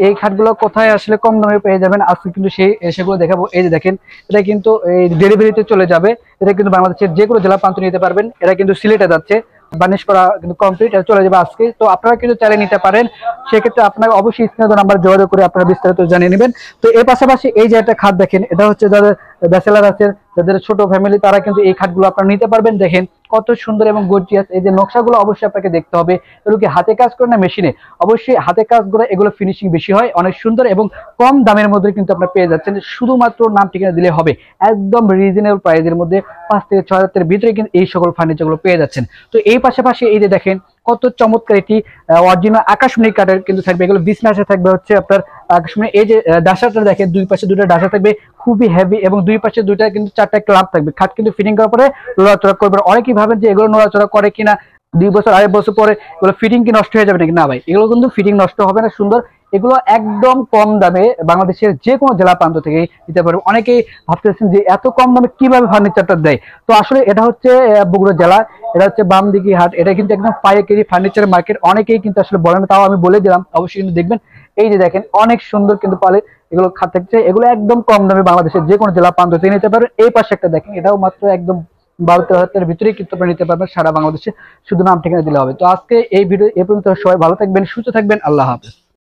এই খাটগুলো কোথায় আসলে কম দামে পেয়ে যাবেন আজকে কিন্তু সেগুলো দেখাবো। এই যে দেখেন, এটা কিন্তু এই ডেলিভারিতে চলে যাবে। এটা কিন্তু বাংলাদেশের যে কোনো জেলা প্রান্ত নিতে পারবেন। এটা কিন্তু সিলেটে যাচ্ছে, বার্নিশ করা কিন্তু কমপ্লিট, এটা চলে যাবে আজকে। তো আপনারা কিন্তু চাইলে নিতে পারেন। সেক্ষেত্রে আপনাকে অবশ্যই স্ক্রিনে নাম্বার যোগাযোগ করে আপনারা বিস্তারিত জানিয়ে নেবেন। তো এর পাশাপাশি এই যে একটা খাট দেখেন, এটা হচ্ছে যাদের ব্যাচেলার আছে, যাদের ছোট ফ্যামিলি, তারা কিন্তু এই খাটগুলো আপনারা নিতে পারবেন। দেখেন কত সুন্দর এবং গর্জিয়াস। এই যে নকশাগুলো অবশ্যই আপনাকে দেখতে হবে, এগুলো কি হাতে কাজ করে না মেশিনে। অবশ্যই হাতে কাজ করে, এগুলো ফিনিশিং বেশি হয়, অনেক সুন্দর এবং কম দামের মধ্যে কিন্তু আপনারা পেয়ে যাচ্ছেন। শুধুমাত্র নাম ঠিকানা দিলে হবে, একদম রিজনেবল প্রাইসের মধ্যে 5 থেকে 6 হাজারের ভিতরে কিন্তু এই সকল ফার্নিচারগুলো পেয়ে যাচ্ছেন। তো এই পাশাপাশি এই যে দেখেন কত চমৎকার একটি অরিজিনাল আকাশমণি কাঠের কিন্তু থাকবে। এগুলো বিছনাসে থাকবে হচ্ছে আপনার আকাশমণি। এই যে ডাসাটা দেখেন, দুই পাশে দুটো ডাসা থাকবে, খুবই হেভি, এবং দুই পাশে দুইটা কিন্তু 4টা ক্লাব থাকবে। খাট কিন্তু ফিটিং করার পরে নড়াচড়া করবে। অনেকেই ভাবেন যে এগুলো নড়াচড়া করে কিনা, 2 বছর 2.5 বছর পরে এগুলো ফিটিং কি নষ্ট হয়ে যাবে নাকি। না ভাই, এগুলো কিন্তু ফিটিং নষ্ট হবে না, সুন্দর। এগুলো একদম কম দামে বাংলাদেশের যে কোনো জেলা প্রান্ত থেকে দিতে পারবে। অনেকেই ভাবতেছেন যে এত কম দামে কিভাবে ফার্নিচারটা দেয়। তো আসলে এটা হচ্ছে বগুড়া জেলা, এটা হচ্ছে বামদিঘি হাট। এটা কিন্তু একদম পাইকারি ফার্নিচার মার্কেট। অনেকেই কিন্তু আসলে বলেন, তাও আমি বলে দিলাম, অবশ্যই কিন্তু দেখবেন। এই যে দেখেন অনেক সুন্দর কিন্তু পালে এগুলো খাট থাকছে। এগুলো একদম কম দামে বাংলাদেশের যে কোনো জেলা প্রান্ত থেকে নিতে পারবেন। এই পাশে একটা দেখেন, এটাও মাত্র একদম 12-13 হাজারের ভিতরেই কিন্তু আপনি নিতে পারবেন সারা বাংলাদেশে, শুধু নাম ঠিকানা দিলে হবে। তো আজকে এই ভিডিও এ পর্যন্ত। সবাই ভালো থাকবেন, সুস্থ থাকবেন, আল্লাহ হাফেজ।